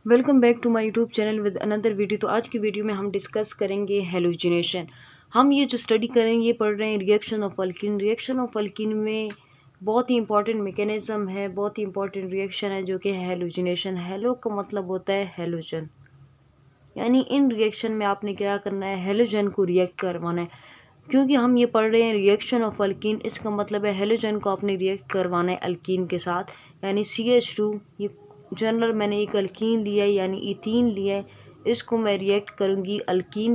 Welcome back to my YouTube channel with another video. तो आज की वीडियो में हम डिस्कस करेंगे हेलोजिनेशन। हम ये जो स्टडी करेंगे ये पढ़ रहे हैं reaction of alkyne. Reaction of alkyne में बहुत ही इंपॉर्टेंट मैकेनिज्म है, बहुत ही इंपॉर्टेंट रिएक्शन है जो कि है हेलोजिनेशन। हेलो का मतलब होता है हेलोजन, यानी इन रिएक्शन में आपने क्या करना है, हेलोजन को रिएक्ट करवाना है। क्योंकि हम ये पढ़ रहे हैं रिएक्शन ऑफ अल्कीन, इसका मतलब है हेलोजन को आपने रिएक्ट करवाना है अल्कीन के साथ, यानी CH2। ये जनरल मैंने एक अल्कीन लिया है यानी इथीन लिया है, इसको मैं रिएक्ट करूँगी अल्कीन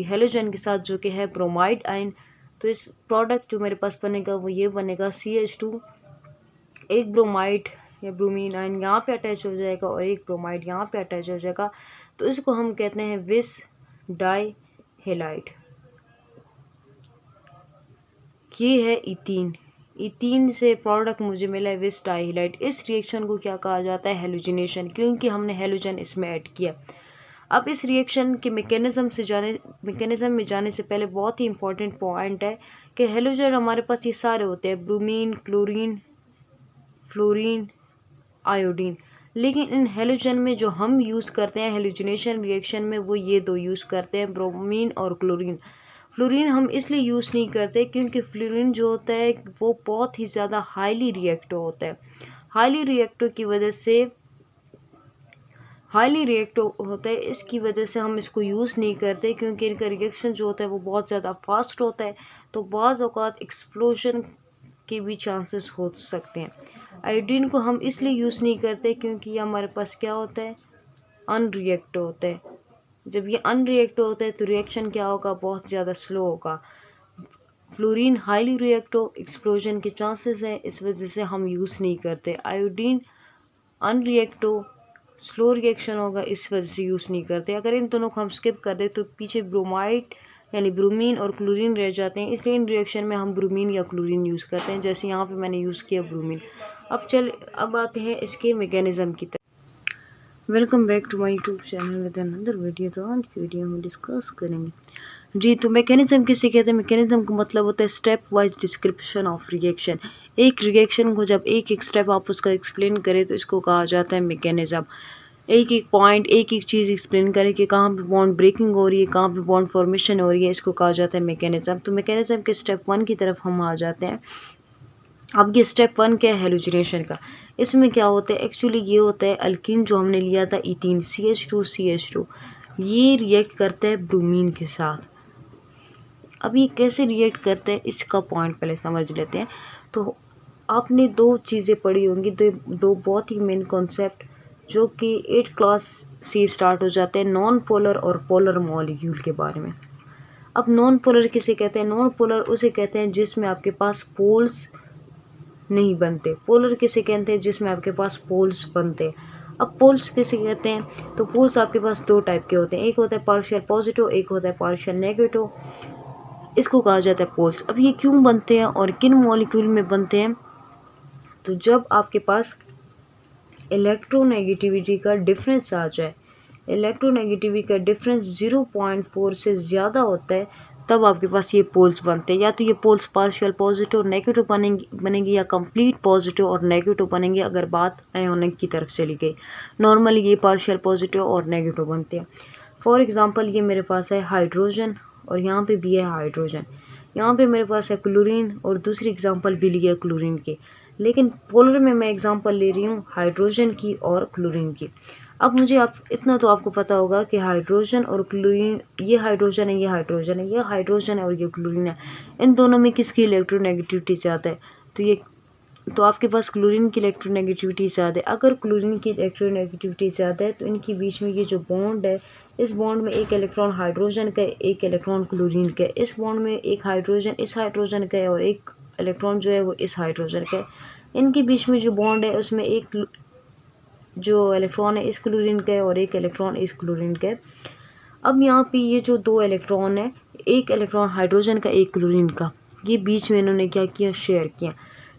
हेलोजन के साथ जो कि है ब्रोमाइड आयन। तो इस प्रोडक्ट जो मेरे पास बनेगा वो ये बनेगा CH2, एक ब्रोमाइड या ब्रोमीन आयन यहाँ पे अटैच हो जाएगा और एक ब्रोमाइड यहाँ पे अटैच हो जाएगा। तो इसको हम कहते हैं विस डाई हेलाइड। ये है इथीन। इथीन से प्रोडक्ट मुझे मिला है विस डाइहाइलाइड। इस रिएक्शन को क्या कहा जाता है, हेलोजिनेशन, क्योंकि हमने हेलोजन इसमें ऐड किया। अब इस रिएक्शन के मैकेनिज्म में जाने से पहले बहुत ही इंपॉर्टेंट पॉइंट है कि हेलोजन हमारे पास ये सारे होते हैं, ब्रोमीन, क्लोरीन, फ्लोरीन, आयोडीन। लेकिन इन हेलोजन में जो हम यूज़ करते हैं हेलोजिनेशन रिएक्शन में वो ये दो यूज़ करते हैं, ब्रोमीन और क्लोरीन। फ्लोरीन हम इसलिए यूज़ नहीं करते क्योंकि फ्लोरीन जो होता है वो बहुत ही ज़्यादा हाईली रिएक्टिव होता है। हाईली रिएक्टिव की वजह से इसकी वजह से हम इसको यूज़ नहीं करते, क्योंकि इनका रिएक्शन जो होता है वो बहुत ज़्यादा फास्ट होता है, तो बाज़ औक़ात एक्सप्लोजन के भी चांसेस हो सकते हैं। आयोडीन को हम इसलिए यूज़ नहीं करते क्योंकि ये हमारे पास क्या होता है, अनरिएक्टिव होता है। जब ये अनरिएक्टिव होता है तो रिएक्शन क्या होगा, बहुत ज़्यादा स्लो होगा। फ्लोरीन हाईली रिएक्टिव, एक्सप्लोजन के चांसेस हैं, इस वजह से हम यूज़ नहीं करते। आयोडीन अनरिएक्टिव, स्लो रिएक्शन होगा, इस वजह से यूज़ नहीं करते। अगर इन दोनों को हम स्किप कर दें तो पीछे ब्रोमाइड यानी ब्रोमीन और क्लोरीन रह जाते हैं, इसलिए इन रिएक्शन में हम ब्रोमीन या क्लोरीन यूज़ करते हैं, जैसे यहाँ पे मैंने यूज़ किया ब्रोमीन। अब आते हैं इसके मैकेनिज्म की तरफ। Welcome back to my YouTube channel with another video. तो आज की वीडियो में डिस्कस करेंगे जी, तो मैकेनिज्म किसे कहते हैं। मैकेनिज्म का मतलब होता है step wise description of reaction. एक रिएक्शन को जब एक एक स्टेप आप उसका एक्सप्लेन करें तो इसको कहा जाता है मैकेनिज्म। एक एक पॉइंट, एक एक चीज़ एक्सप्लेन करें कि कहाँ पे बॉन्ड ब्रेकिंग हो रही है, कहाँ पे बॉन्ड फॉर्मेशन हो रही है, इसको कहा जाता है मैकेनिज्म। तो मैकेनिज्म के स्टेप 1 की तरफ हम आ जाते हैं। अब ये स्टेप 1 क्या है, हेलोजिनेशन का। इसमें क्या होता है, एक्चुअली ये होता है अल्कीन जो हमने लिया था इथीन CH2, ये रिएक्ट करता है ब्रोमीन के साथ। अब ये कैसे रिएक्ट करते हैं इसका पॉइंट पहले समझ लेते हैं। तो आपने दो चीज़ें पढ़ी होंगी, दो बहुत ही मेन कॉन्सेप्ट जो कि 8th क्लास से स्टार्ट हो जाते हैं, नॉन पोलर और पोलर मॉलिक्यूल के बारे में। अब नॉन पोलर किसे कहते हैं, नॉन पोलर उसे कहते हैं जिसमें आपके पास पोल्स नहीं बनते। पोलर किसे कहते हैं, जिसमें आपके पास पोल्स बनते हैं। अब पोल्स किसे कहते हैं, तो पोल्स आपके पास दो टाइप के होते हैं, एक होता है पार्शियल पॉजिटिव, एक होता है पार्शियल नेगेटिव, इसको कहा जाता है पोल्स। अब ये क्यों बनते हैं और किन मॉलिक्यूल में बनते हैं, तो जब आपके पास इलेक्ट्रोनेगेटिविटी का डिफरेंस आ जाए, इलेक्ट्रोनेगेटिविटी का डिफरेंस 0.4 से ज़्यादा होता है, तब आपके पास ये पोल्स बनते हैं। या तो ये पोल्स पार्शियल पॉजिटिव और नेगेटिव बनेंगे या कंप्लीट पॉजिटिव और नेगेटिव बनेंगे अगर बात आयोनिक की तरफ चली गई। नॉर्मली ये पार्शियल पॉजिटिव और नेगेटिव बनते हैं। फॉर एग्जांपल ये मेरे पास है हाइड्रोजन और यहाँ पे भी है हाइड्रोजन, यहाँ पे मेरे पास है क्लोरीन और दूसरी एग्जांपल भी ली है क्लोरीन की, लेकिन पोलर में मैं एग्जांपल ले रही हूँ हाइड्रोजन की और क्लोरीन की। अब मुझे इतना तो आपको पता होगा कि हाइड्रोजन और क्लोरीन, ये हाइड्रोजन है, ये हाइड्रोजन है, ये हाइड्रोजन है और ये क्लोरीन है, इन दोनों में किसकी इलेक्ट्रोनेगेटिविटी ज़्यादा है, तो आपके पास क्लोरीन की इलेक्ट्रोनेगेटिविटी ज़्यादा है। अगर क्लोरीन की इलेक्ट्रोनेगेटिविटी ज़्यादा है तो इनके बीच में ये जो बॉन्ड है, इस बॉन्ड में एक इलेक्ट्रॉन हाइड्रोजन का है, एक इलेक्ट्रॉन क्लोरीन का है। इस बॉन्ड में एक हाइड्रोजन इस हाइड्रोजन का है और एक इलेक्ट्रॉन जो है वो इस हाइड्रोजन का है। इनके बीच में जो बॉन्ड है उसमें एक जो इलेक्ट्रॉन है इस क्लोरीन का है और एक इलेक्ट्रॉन इस क्लोरीन का है। अब यहाँ पे ये जो दो इलेक्ट्रॉन है, एक इलेक्ट्रॉन हाइड्रोजन का, एक क्लोरीन का, ये बीच में इन्होंने क्या किया, शेयर किया।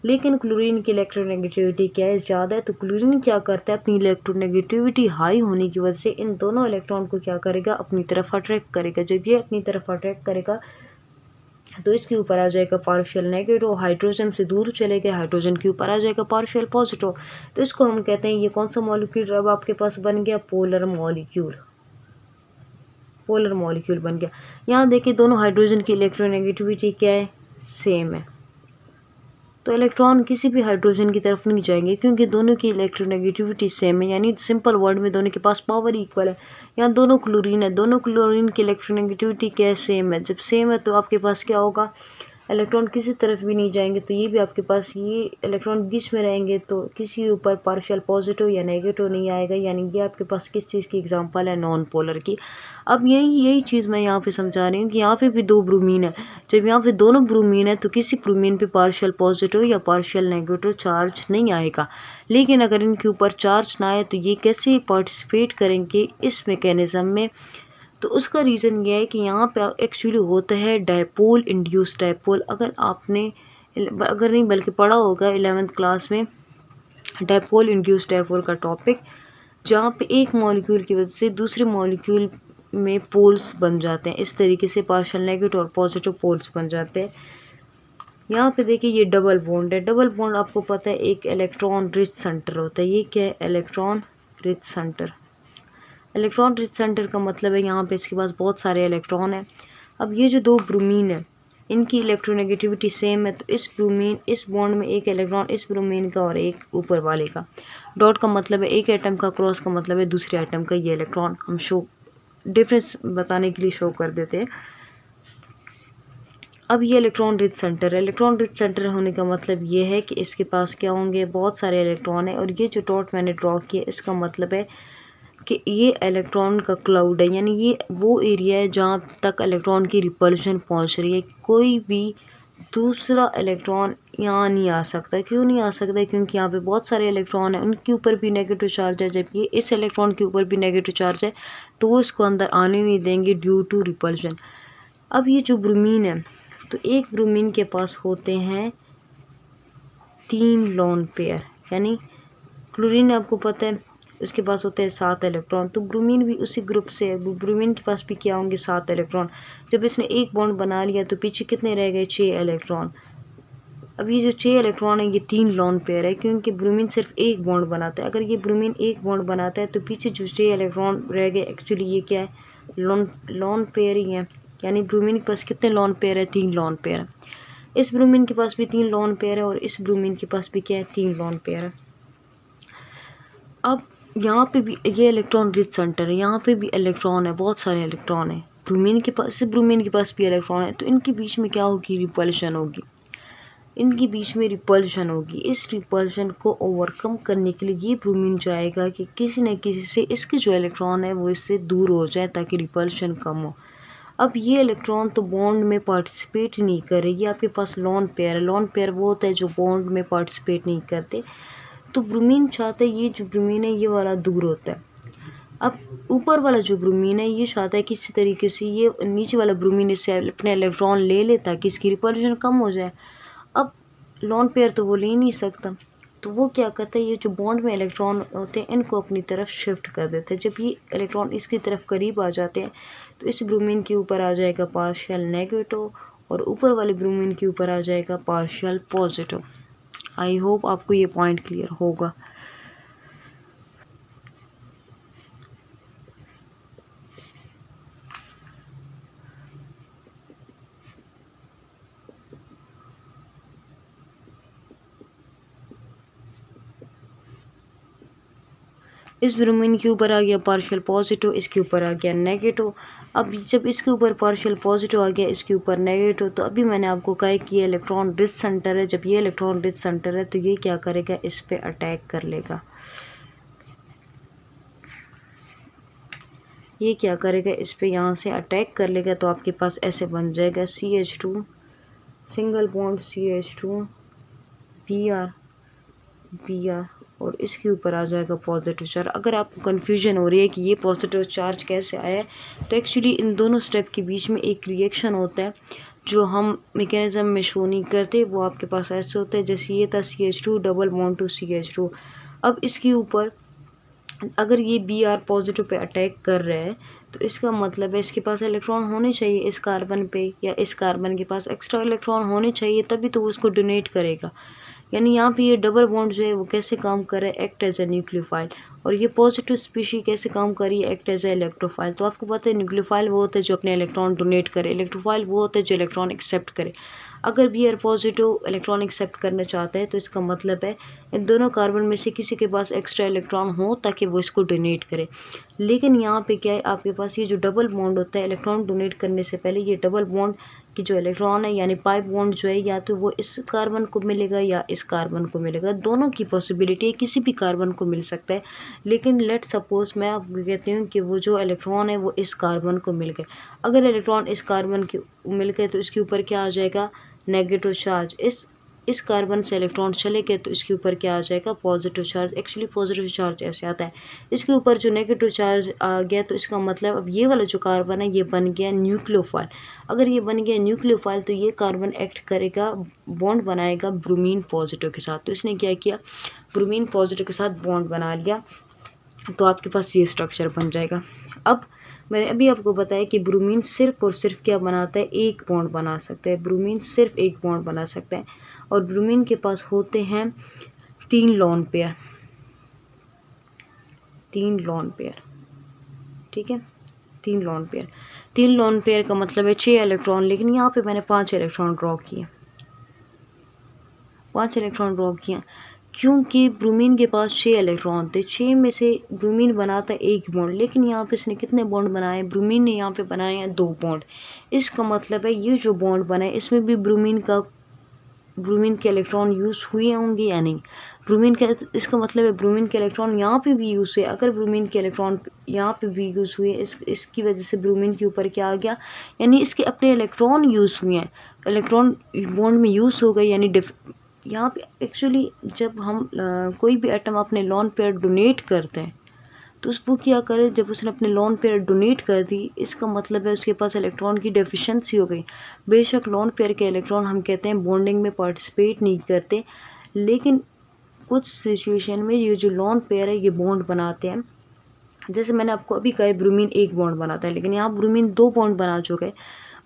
लेकिन क्लोरीन की इलेक्ट्रोनेगेटिविटी क्या है, ज़्यादा है, तो क्लोरीन क्या करता है, अपनी इलेक्ट्रोनेगेटिविटी हाई होने की वजह से इन दोनों इलेक्ट्रॉन को क्या करेगा, अपनी तरफ अट्रैक्ट करेगा। जब ये अपनी तरफ अट्रैक्ट करेगा तो इसके ऊपर आ जाएगा पार्शियल नेगेटिव, हाइड्रोजन से दूर चले गए, हाइड्रोजन के ऊपर आ जाएगा पार्शियल पॉजिटिव। तो इसको हम कहते हैं, ये कौन सा मॉलिक्यूल अब आपके पास बन गया, पोलर मॉलिक्यूल, पोलर मॉलिक्यूल बन गया। यहाँ देखिए दोनों हाइड्रोजन की इलेक्ट्रोनेगेटिविटी क्या है, सेम है। तो इलेक्ट्रॉन किसी भी हाइड्रोजन की तरफ नहीं जाएंगे क्योंकि दोनों की इलेक्ट्रोनेगेटिविटी सेम है, यानी सिंपल वर्ड में दोनों के पास पावर इक्वल है। यहाँ दोनों क्लोरीन है, दोनों क्लोरीन की इलेक्ट्रोनेगेटिविटी क्या है, सेम है। जब सेम है तो आपके पास क्या होगा, इलेक्ट्रॉन किसी तरफ भी नहीं जाएंगे, तो ये भी आपके पास ये इलेक्ट्रॉन बीच में रहेंगे, तो किसी ऊपर पार्शियल पॉजिटिव या नेगेटिव नहीं आएगा, यानी ये आपके पास किस चीज़ की एग्जांपल है, नॉन पोलर की। अब यही चीज़ मैं यहाँ पे समझा रही हूँ कि यहाँ पे भी दो ब्रोमीन है, जब यहाँ पे दोनों ब्रोमीन है तो किसी ब्रोमीन पे पार्शियल पॉजिटिव या पार्शियल नेगेटिव चार्ज नहीं आएगा। लेकिन अगर इनके ऊपर चार्ज ना आए तो ये कैसे पार्टिसिपेट करेंगे इस मैकेनिज्म में, तो उसका रीज़न ये है कि यहाँ पे एक्चुअली होता है डायपोल इंड्यूस डायपोल। अगर नहीं बल्कि पढ़ा होगा 11th क्लास में डायपोल इंड्यूस डायपोल का टॉपिक, जहाँ पे एक मॉलिक्यूल की वजह से दूसरे मॉलिक्यूल में पोल्स बन जाते हैं, इस तरीके से पार्शियल नेगेटिव और पॉजिटिव पोल्स बन जाते हैं। यहाँ पे देखिए ये डबल बॉन्ड है, डबल बॉन्ड आपको पता है एक इलेक्ट्रॉन रिच सेंटर होता है, ये क्या है, electron rich centre. Electron rich centre का मतलब है यहाँ पे इसके पास बहुत सारे इलेक्ट्रॉन है। अब ये जो दो ब्रोमीन है इनकी इलेक्ट्रोनेगेटिविटी सेम है, तो इस बॉन्ड में एक इलेक्ट्रॉन इस ब्रोमीन का और एक ऊपर वाले का, डॉट का मतलब है एक एटम का, क्रॉस का मतलब है दूसरे एटम का। ये इलेक्ट्रॉन हम शो डिफरेंस बताने के लिए शो कर देते हैं। अब ये इलेक्ट्रॉन रिच सेंटर है, इलेक्ट्रॉन रिच सेंटर होने का मतलब ये है कि इसके पास क्या होंगे, बहुत सारे इलेक्ट्रॉन है। और ये जो डॉट मैंने ड्रॉ किया इसका मतलब है कि ये इलेक्ट्रॉन का क्लाउड है, यानी ये वो एरिया है जहाँ तक इलेक्ट्रॉन की रिपल्शन पहुँच रही है। कोई भी दूसरा इलेक्ट्रॉन यहाँ नहीं आ सकता। क्यों नहीं आ सकता, क्योंकि यहाँ पे बहुत सारे इलेक्ट्रॉन है, उनके ऊपर भी नेगेटिव चार्ज है, जबकि इस इलेक्ट्रॉन के ऊपर भी नेगेटिव चार्ज है, तो वो इसको अंदर आने नहीं देंगे ड्यू टू रिपल्शन। अब ये जो ब्रोमीन है, तो एक ब्रोमीन के पास होते हैं 3 लोन पेयर, यानी क्लोरीन आपको पता है उसके पास होते हैं 7 इलेक्ट्रॉन, तो ब्रोमीन भी उसी ग्रुप से है। ब्रोमीन के पास भी क्या होंगे, 7 इलेक्ट्रॉन। जब इसने एक बॉन्ड बना लिया तो पीछे कितने रह गए, 6 इलेक्ट्रॉन। अब ये जो 6 इलेक्ट्रॉन है ये 3 लोन पेयर है, क्योंकि ब्रोमीन सिर्फ एक बॉन्ड बनाता है। अगर ये ब्रोमीन एक बॉन्ड बनाता है तो पीछे जो 6 इलेक्ट्रॉन रह गए, एक्चुअली ये क्या है, लोन पेयर ही है। यानी ब्रोमीन के पास कितने लोन पेयर है, 3 लोन पेयर। इस ब्रोमीन के पास भी 3 लोन पेयर है और इस ब्रोमीन के पास भी क्या है, 3 लोन पेयर है। अब यहाँ पे भी ये इलेक्ट्रॉन रिच सेंटर है, यहाँ पे भी इलेक्ट्रॉन है, बहुत सारे इलेक्ट्रॉन है। ब्रोमीन के पास भी इलेक्ट्रॉन है, तो इनके बीच में क्या होगी, रिपल्शन होगी। इनके बीच में रिपल्शन होगी। इस रिपल्शन को ओवरकम करने के लिए ये ब्रोमीन चाहेगा कि किसी न किसी से इसके जो इलेक्ट्रॉन है वो इससे दूर हो जाए ताकि रिपल्शन कम हो। अब ये इलेक्ट्रॉन तो बॉन्ड में पार्टिसिपेट नहीं करेगी, आपके पास लोन पेयर है। लोन पेयर वो होता है जो बॉन्ड में पार्टिसिपेट नहीं करते। तो ब्रोमीन चाहता है ये जो ब्रोमीन है ये वाला दूर होता है। अब ऊपर वाला जो ब्रोमीन है ये चाहता है किसी तरीके से ये नीचे वाला ब्रोमीन इससे अपने इलेक्ट्रॉन ले ले ताकि इसकी रिपल्शन कम हो जाए। अब लोन पेयर तो वो ले नहीं सकता, तो वो क्या करता है, ये जो बॉन्ड में इलेक्ट्रॉन होते हैं इनको अपनी तरफ शिफ्ट कर देता है। जब ये इलेक्ट्रॉन इसकी तरफ करीब आ जाते हैं तो इस ब्रोमीन के ऊपर आ जाएगा पार्शियल नेगेटिव और ऊपर वाले ब्रोमीन के ऊपर आ जाएगा पार्शियल पॉजिटिव। आई होप आपको ये पॉइंट क्लियर होगा। इस ब्रोमीन के ऊपर आ गया पार्शियल पॉजिटिव, इसके ऊपर आ गया नेगेटिव। अब जब इसके ऊपर पार्शियल पॉजिटिव आ गया, इसके ऊपर नेगेटिव, तो अभी मैंने आपको कहा कि ये इलेक्ट्रॉन रिच सेंटर है। जब ये इलेक्ट्रॉन रिच सेंटर है तो ये क्या करेगा, इस पे अटैक कर लेगा। ये क्या करेगा, इस पे यहाँ से अटैक कर लेगा, तो आपके पास ऐसे बन जाएगा CH2 single bond CH2 Br और इसके ऊपर आ जाएगा पॉजिटिव चार्ज। अगर आपको कन्फ्यूजन हो रही है कि ये पॉजिटिव चार्ज कैसे आया है, तो एक्चुअली इन दोनों स्टेप के बीच में एक रिएक्शन होता है जो हम मैकेनिज्म में शो नहीं करते। वो आपके पास ऐसे होता है, जैसे ये था CH2 double bond to CH2। अब इसके ऊपर अगर ये Br पॉजिटिव पे अटैक कर रहा है तो इसका मतलब है इसके पास इलेक्ट्रॉन होने चाहिए इस कार्बन पे, या इस कार्बन के पास एक्स्ट्रा इलेक्ट्रॉन होने चाहिए, तभी तो वो उसको डोनेट करेगा। यानी यहाँ पे ये डबल बॉन्ड जो है वो कैसे काम कर रहा है, एक्ट एज ए न्यूक्लियोफाइल। और ये पॉजिटिव स्पीशी कैसे काम कर रही है, एक्ट एज ए इलेक्ट्रोफाइल। तो आपको पता है न्यूक्लियोफाइल वो होता है जो अपने इलेक्ट्रॉन डोनेट करे, इलेक्ट्रोफाइल वो होता है जो इलेक्ट्रॉन एक्सेप्ट करे। अगर Br पॉजिटिव इलेक्ट्रॉन एक्सेप्ट करना चाहता है तो इसका मतलब है इन दोनों कार्बन में से किसी के पास एक्स्ट्रा इलेक्ट्रॉन हो ताकि वो इसको डोनेट करे। लेकिन यहाँ पे क्या है, आपके पास ये जो डबल बॉन्ड होता है इलेक्ट्रॉन डोनेट करने से पहले, ये डबल बॉन्ड की जो इलेक्ट्रॉन है यानी पाई बॉन्ड जो है या तो वो इस कार्बन को मिलेगा या इस कार्बन को मिलेगा, दोनों की पॉसिबिलिटी है, किसी भी कार्बन को मिल सकता है। लेकिन लेट सपोज मैं आपको कहती हूँ कि वो जो इलेक्ट्रॉन है वो इस कार्बन को मिल गए। अगर इलेक्ट्रॉन इस कार्बन के मिल गए तो इसके ऊपर क्या आ जाएगा, नेगेटिव चार्ज। इस कार्बन से इलेक्ट्रॉन चले गए तो इसके ऊपर क्या आ जाएगा, positive charge. Actually positive charge ऐसे आता है, इसके ऊपर जो नेगेटिव चार्ज आ गया तो इसका मतलब अब ये वाला जो कार्बन है ये बन गया न्यूक्लियोफाइल। अगर ये बन गया न्यूक्लियोफाइल तो ये कार्बन एक्ट करेगा, बॉन्ड बनाएगा ब्रोमीन पॉजिटिव के साथ। तो इसने क्या किया, ब्रोमीन पॉजिटिव के साथ बॉन्ड बना लिया, तो आपके पास ये स्ट्रक्चर बन जाएगा। अब मैंने अभी आपको बताया कि ब्रोमीन सिर्फ और सिर्फ क्या बनाता है, एक बॉन्ड बना सकता है। ब्रोमीन सिर्फ एक बॉन्ड बना सकता है और ब्रोमीन के पास होते हैं 3 लोन पेयर, 3 लोन पेयर, ठीक है, 3 लोन पेयर। 3 लोन पेयर का मतलब है 6 इलेक्ट्रॉन, लेकिन यहाँ पे मैंने 5 इलेक्ट्रॉन ड्रॉ किए, 5 इलेक्ट्रॉन ड्रॉ किया क्योंकि ब्रोमीन के पास 6 इलेक्ट्रॉन थे। 6 में से ब्रोमीन बनाता एक बॉन्ड, लेकिन यहाँ पे इसने कितने बॉन्ड बनाए, ब्रोमीन ने यहाँ पे बनाए हैं 2 बॉन्ड। इसका मतलब है ये जो बॉन्ड बना है इसमें भी ब्रोमीन के इलेक्ट्रॉन यूज़ हुए होंगे या नहीं। ब्रोमीन का इसका मतलब है ब्रोमीन के इलेक्ट्रॉन यहाँ पे भी यूज़ हुए। अगर ब्रोमीन के इलेक्ट्रॉन यहाँ पे भी यूज़ हुए, इसकी वजह से ब्रोमीन के ऊपर क्या आ गया, यानी इसके अपने इलेक्ट्रॉन यूज़ हुए हैं, इलेक्ट्रॉन बॉन्ड में यूज़ हो गए। यानी यहाँ पे एक्चुअली जब हम कोई भी एटम अपने लोन पेयर डोनेट करते हैं तो उसको क्या करे, जब उसने अपने लोन पेयर डोनेट कर दी इसका मतलब है उसके पास इलेक्ट्रॉन की डेफिशिएंसी हो गई। बेशक लोन पेयर के इलेक्ट्रॉन हम कहते हैं बॉन्डिंग में पार्टिसिपेट नहीं करते, लेकिन कुछ सिचुएशन में ये जो लोन पेयर है ये बॉन्ड बनाते हैं। जैसे मैंने आपको अभी कहा ब्रोमीन एक बॉन्ड बनाता है, लेकिन यहाँ ब्रोमीन 2 बॉन्ड बना चुका है।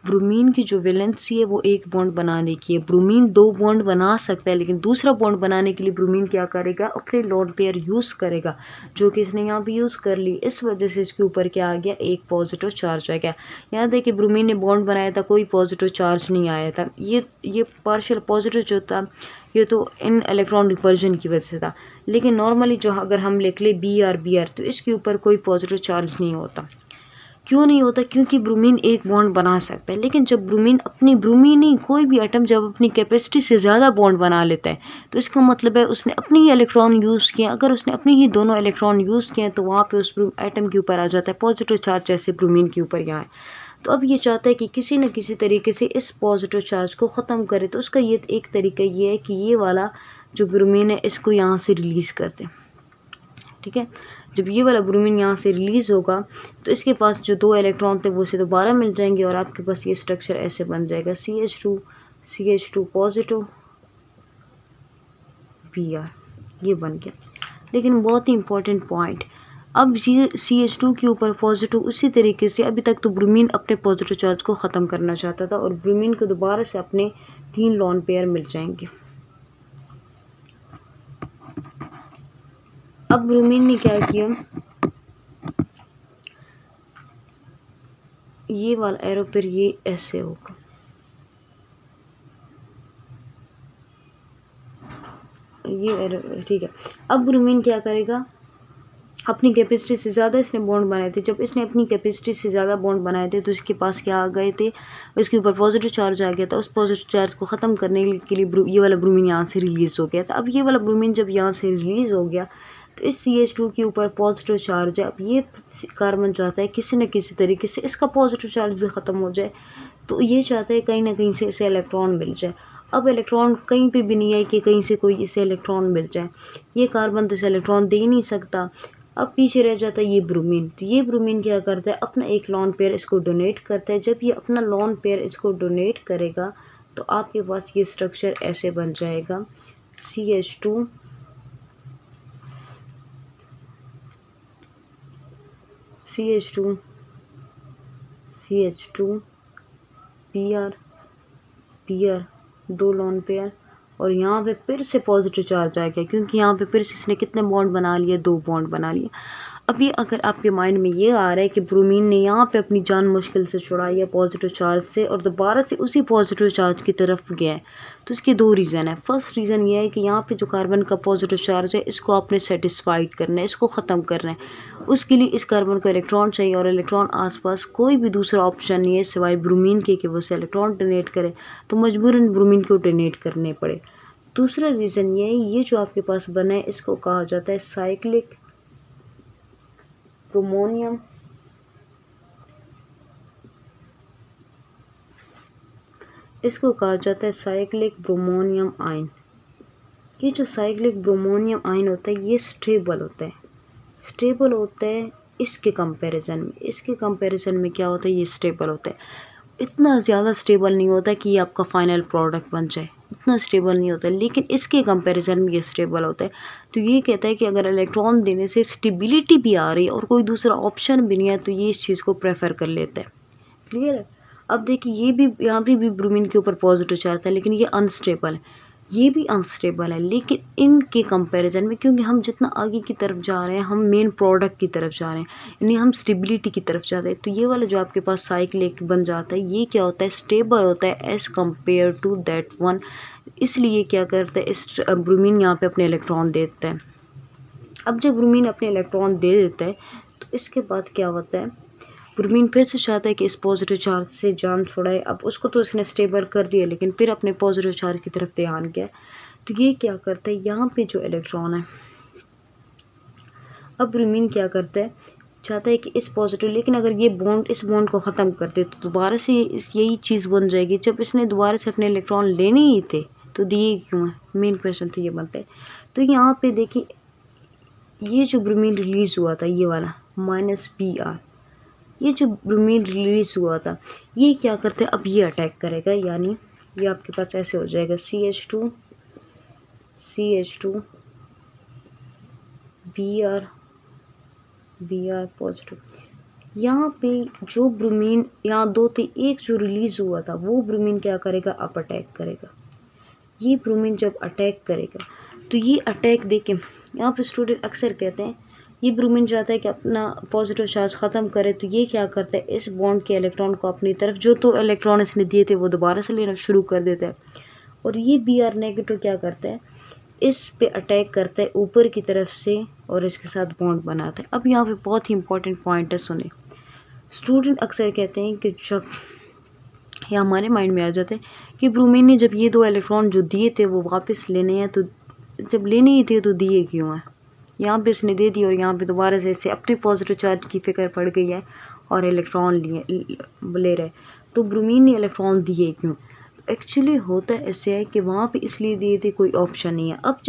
ब्रोमीन की जो वैलेंसी है वो एक बॉन्ड बनाने की है, ब्रोमीन 2 बॉन्ड बना सकता है, लेकिन दूसरा बॉन्ड बनाने के लिए ब्रोमीन क्या करेगा, अपने लोन पेयर यूज़ करेगा, जो कि इसने यहाँ पे यूज़ कर ली। इस वजह से इसके ऊपर क्या आ गया, एक पॉजिटिव चार्ज आ गया। यहाँ देखिए ब्रोमीन ने बॉन्ड बनाया था, कोई पॉजिटिव चार्ज नहीं आया था। ये पार्शियल पॉजिटिव जो था ये तो इन इलेक्ट्रॉन रिपल्जन की वजह से था, लेकिन नॉर्मली जो अगर हम लिख ले Br तो इसके ऊपर कोई पॉजिटिव चार्ज नहीं होता। क्यों नहीं होता, क्योंकि ब्रोमीन एक बॉन्ड बना सकता है। लेकिन जब ब्रोमीन नहीं, कोई भी एटम जब अपनी कैपेसिटी से ज़्यादा बॉन्ड बना लेता है तो इसका मतलब है उसने अपनी ही इलेक्ट्रॉन यूज़ किए। अगर उसने अपनी ही दोनों इलेक्ट्रॉन यूज़ किए तो वहाँ पे उस एटम के ऊपर आ जाता है पॉजिटिव चार्ज, जैसे ब्रोमीन के ऊपर यहाँ है। तो अब ये चाहता है कि किसी न किसी तरीके से इस पॉजिटिव चार्ज को ख़त्म करे। तो उसका ये एक तरीका ये है कि ये वाला जो ब्रोमीन है इसको यहाँ से रिलीज़ कर दें, ठीक है। जब ये वाला ब्रोमीन यहाँ से रिलीज़ होगा तो इसके पास जो 2 इलेक्ट्रॉन थे वो से दोबारा मिल जाएंगे और आपके पास ये स्ट्रक्चर ऐसे बन जाएगा, CH2 पॉजिटिव Br, ये बन गया। लेकिन बहुत ही इंपॉर्टेंट पॉइंट, अब CH2 के ऊपर पॉजिटिव उसी तरीके से, अभी तक तो ब्रोमीन अपने पॉजिटिव चार्ज को ख़त्म करना चाहता था और ब्रोमीन को दोबारा से अपने 3 लोन पेयर मिल जाएंगे। अब ब्रोमीन ने क्या किया, ये वाला एरो पर ये ऐसे होगा, ये एरो, ठीक है। अब ब्रोमीन क्या करेगा, अपनी कैपेसिटी से ज़्यादा इसने बॉन्ड बनाए थे। जब इसने अपनी कैपेसिटी से ज़्यादा बॉन्ड बनाए थे तो इसके पास क्या आ गए थे, इसके ऊपर पॉजिटिव चार्ज आ गया था। उस पॉजिटिव चार्ज को ख़त्म करने के लिए ये वाला ब्रोमीन यहाँ से रिलीज़ हो गया था। अब ये वाला ब्रोमीन जब यहाँ से रिलीज़ हो गया तो इस CH2 के ऊपर पॉजिटिव चार्ज है। अब ये कार्बन चाहता है किसी न किसी तरीके से इसका पॉजिटिव चार्ज भी ख़त्म हो जाए, तो ये चाहता है कहीं ना कहीं से इसे इलेक्ट्रॉन मिल जाए। अब इलेक्ट्रॉन कहीं पे भी नहीं है कि कहीं से कोई इसे इलेक्ट्रॉन मिल जाए, ये कार्बन तो इसे इलेक्ट्रॉन दे नहीं सकता। अब पीछे रह जाता है ये ब्रोमीन, तो ये ब्रोमीन क्या करता है, अपना एक लोन पेयर इसको डोनेट करता है। जब ये अपना लोन पेयर इसको डोनेट करेगा तो आपके पास ये स्ट्रक्चर ऐसे बन जाएगा, CH2 CH2 CH2 PR PR, 2 lone pair, और यहाँ पे फिर से पॉजिटिव चार्ज आ गया क्योंकि यहाँ पे फिर से इसने कितने बॉन्ड बना लिए, 2 बॉन्ड बना लिए। अब ये अगर आपके माइंड में ये आ रहा है कि ब्रोमीन ने यहाँ पे अपनी जान मुश्किल से छुड़ाई है पॉजिटिव चार्ज से और दोबारा से उसी पॉजिटिव चार्ज की तरफ गया है, तो इसके 2 रीज़न है। फर्स्ट रीज़न ये है कि यहाँ पे जो कार्बन का पॉजिटिव चार्ज है इसको आपने सेटिस्फाइड करना है, इसको ख़त्म करना है। उसके लिए इस कार्बन को इलेक्ट्रॉन चाहिए और इलेक्ट्रॉन आसपास कोई भी दूसरा ऑप्शन नहीं है सिवाय ब्रोमीन के कि वो उसे इलेक्ट्रॉन डोनेट करे, तो मजबूरन ब्रोमीन को डोनेट करने पड़े। दूसरा रीज़न ये है, ये जो आपके पास बना है इसको कहा जाता है साइक्लिक ब्रोमोनियम इसको कहा जाता है साइक्लिक ब्रोमोनियम आयन। ये जो साइक्लिक ब्रोमोनियम आयन होता है ये स्टेबल होता है, स्टेबल होता है इसके कंपैरिजन में क्या होता है, ये स्टेबल होता है। इतना ज़्यादा स्टेबल नहीं होता कि ये आपका फाइनल प्रोडक्ट बन जाए, इतना स्टेबल नहीं होता, लेकिन इसके कंपैरिजन में ये स्टेबल होता है। तो ये कहता है कि अगर इलेक्ट्रॉन देने से स्टेबिलिटी भी आ रही है और कोई दूसरा ऑप्शन भी नहीं है तो ये इस चीज़ को प्रेफर कर लेता है। क्लियर है। अब देखिए ये भी यहाँ पे भी ब्रोमीन के ऊपर पॉजिटिव चार्ज है लेकिन ये अनस्टेबल है, ये भी अनस्टेबल है, लेकिन इनके कंपैरिजन में क्योंकि हम जितना आगे की तरफ जा रहे हैं हम मेन प्रोडक्ट की तरफ जा रहे हैं, यानी हम स्टेबिलिटी की तरफ जाते हैं, तो ये वाला जो आपके पास साइक्लिक बन जाता है ये क्या होता है, स्टेबल होता है as compare to that one. इसलिए क्या करता है, इस ब्रोमीन यहाँ पे अपने इलेक्ट्रॉन दे देता है। अब जब ब्रोमीन अपने इलेक्ट्रॉन दे देता है तो इसके बाद क्या होता है, ब्रोमीन फिर से चाहता है कि इस पॉजिटिव चार्ज से जान छुड़ाए। अब उसको तो इसने स्टेबल कर दिया लेकिन फिर अपने पॉजिटिव चार्ज की तरफ ध्यान गया, तो ये क्या करता है, यहाँ पे जो इलेक्ट्रॉन है, अब ब्रोमीन क्या करता है, चाहता है कि इस पॉजिटिव, लेकिन अगर ये बॉन्ड इस बॉन्ड को ख़त्म कर दे तो दोबारा से यही चीज़ बन जाएगी। जब इसने दोबारा से अपने इलेक्ट्रॉन लेने ही थे तो दिए क्यों है, मेन क्वेश्चन तो ये बनता है। तो यहाँ पे देखिए ये जो ब्रोमीन रिलीज़ हुआ था ये वाला -PR, ये जो ब्रोमीन रिलीज हुआ था ये क्या करते हैं, अब ये अटैक करेगा, यानी ये आपके पास ऐसे हो जाएगा CH2 Br पॉजिटिव। यहाँ पे जो ब्रोमीन यहाँ 2 थे, एक जो रिलीज हुआ था वो ब्रोमीन क्या करेगा, अब अटैक करेगा। ये ब्रोमीन जब अटैक करेगा तो ये अटैक देखें, यहाँ पे स्टूडेंट अक्सर कहते हैं ये ब्रोमीन चाहता है कि अपना पॉजिटिव चार्ज ख़त्म करे, तो ये क्या करता है, इस बॉन्ड के इलेक्ट्रॉन को अपनी तरफ, जो तो इलेक्ट्रॉन इसने दिए थे वो दोबारा से लेना शुरू कर देता है, और ये Br नेगेटिव क्या करता है, इस पे अटैक करता है ऊपर की तरफ से और इसके साथ बॉन्ड बनाता है। अब यहाँ पे बहुत ही इंपॉर्टेंट पॉइंट है, सुने। स्टूडेंट अक्सर कहते हैं कि जब या हमारे माइंड में आ जाता है कि ब्रोमीन ने जब ये 2 इलेक्ट्रॉन जो दिए थे वो वापस लेने हैं, तो जब लेने ही थे तो दिए क्यों हैं, यहाँ पे इसने दे दी और यहाँ पे दोबारा से इससे अपने पॉजिटिव चार्ज की फिक्र पड़ गई है और इलेक्ट्रॉन ले रहे, तो ब्रोमीन ने इलेक्ट्रॉन दिए क्यों। एक्चुअली होता ऐसे है कि वहाँ पे इसलिए दिए थे कोई ऑप्शन नहीं है। अब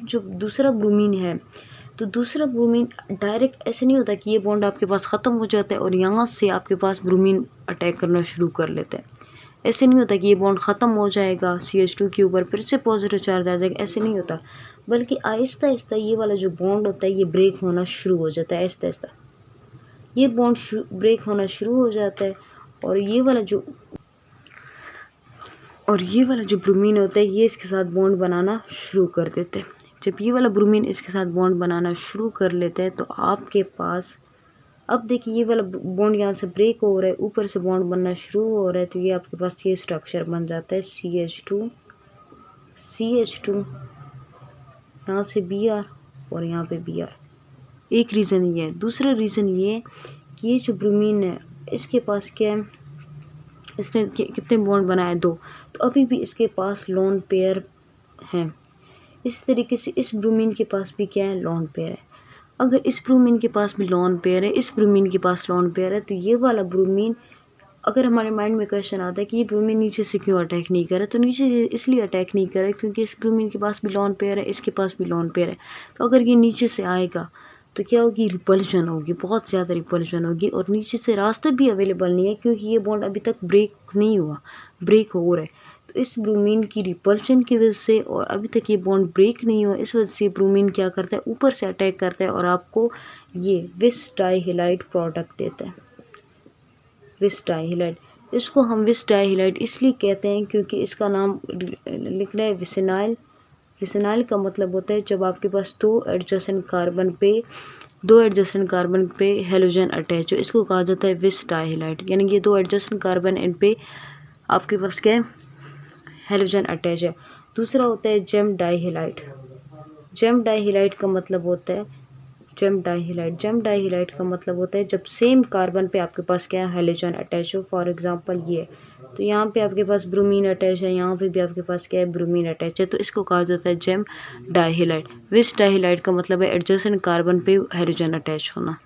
जब दूसरा ब्रोमीन है तो दूसरा ब्रोमीन डायरेक्ट ऐसे नहीं होता कि ये बॉन्ड आपके पास ख़त्म हो जाता है और यहाँ से आपके पास ब्रोमीन अटैक करना शुरू कर लेता है। ऐसे नहीं होता कि ये बॉन्ड ख़त्म हो जाएगा CH2 के ऊपर फिर से पॉजिटिव चार्ज आ जाएगा, ऐसे नहीं होता, बल्कि आहिस्ता आहिस्ता ये वाला जो बॉन्ड होता है ये ब्रेक होना शुरू हो जाता है। आहिस्ता आहिस्ता ये बॉन्ड ब्रेक होना शुरू हो जाता है और ये वाला जो ब्रोमीन होता है ये इसके साथ बॉन्ड बनाना शुरू कर देते हैं। जब ये वाला ब्रोमीन इसके साथ बॉन्ड बनाना शुरू कर लेता है तो आपके पास, अब देखिए ये वाला बॉन्ड यहाँ से ब्रेक हो रहा है, ऊपर से बॉन्ड बनना शुरू हो रहा है, तो ये आपके पास ये स्ट्रक्चर बन जाता है CH2 यहाँ से Br और यहाँ पे Br। एक रीज़न ये है। दूसरा रीज़न ये है कि ये जो ब्रोमीन है इसके पास क्या है, इसने कितने बॉन्ड बनाए, 2, तो अभी भी इसके पास लोन पेयर हैं। इस तरीके से इस ब्रोमीन के पास भी क्या है, लोन पेयर है। अगर इस ब्रोमीन के पास भी लोन पेयर है, इस ब्रोमीन के पास लोन पेयर है, तो ये वाला ब्रोमीन, अगर हमारे माइंड में क्वेश्चन आता है कि ये ब्रोमीन नीचे से क्यों अटैक नहीं कर रहा, तो नीचे से इसलिए अटैक नहीं कर रहा क्योंकि इस ब्रोमीन के पास भी लोन पेयर है, इसके पास भी लोन पेयर है। तो अगर ये नीचे से आएगा तो क्या होगी, रिपल्शन होगी, बहुत ज़्यादा रिपल्शन होगी, और नीचे से रास्ता भी अवेलेबल नहीं है क्योंकि ये बॉन्ड अभी तक ब्रेक नहीं हुआ, ब्रेक हो रहा है। तो इस ब्रोमीन की रिपल्शन की वजह से और अभी तक ये बॉन्ड ब्रेक नहीं हुआ, इस वजह से ब्रोमीन क्या करता है, ऊपर से अटैक करता है और आपको ये विस डाइहेलाइड प्रोडक्ट देता है, विस डाइहेलाइड। इसको हम विस डाइहेलाइड इसलिए कहते हैं क्योंकि इसका नाम लिखना है विसिनाइल। विसिनाइल का मतलब होता है जब आपके पास दो एडजेसेंट कार्बन पे हेलोजन अटैच हो, इसको कहा जाता है विस डाइहेलाइड। यानी ये दो एडजेसेंट कार्बन इन पे आपके पास क्या है, हेलोजन अटैच है। दूसरा होता है जेम डाइहेलाइड। जेम डाइहेलाइड का मतलब होता है जेम डाइहेलाइड का मतलब होता है जब सेम कार्बन पे आपके पास क्या है, हेलोजन अटैच हो। फॉर एग्जांपल ये, तो यहाँ पे आपके पास ब्रोमीन अटैच है, यहाँ पे भी आपके पास क्या है, ब्रोमीन अटैच है, तो इसको कहा जाता है जेम डाइहेलाइड। विस डाइहेलाइड का मतलब है एडजेसेंट कार्बन पे हेलोजन अटैच होना।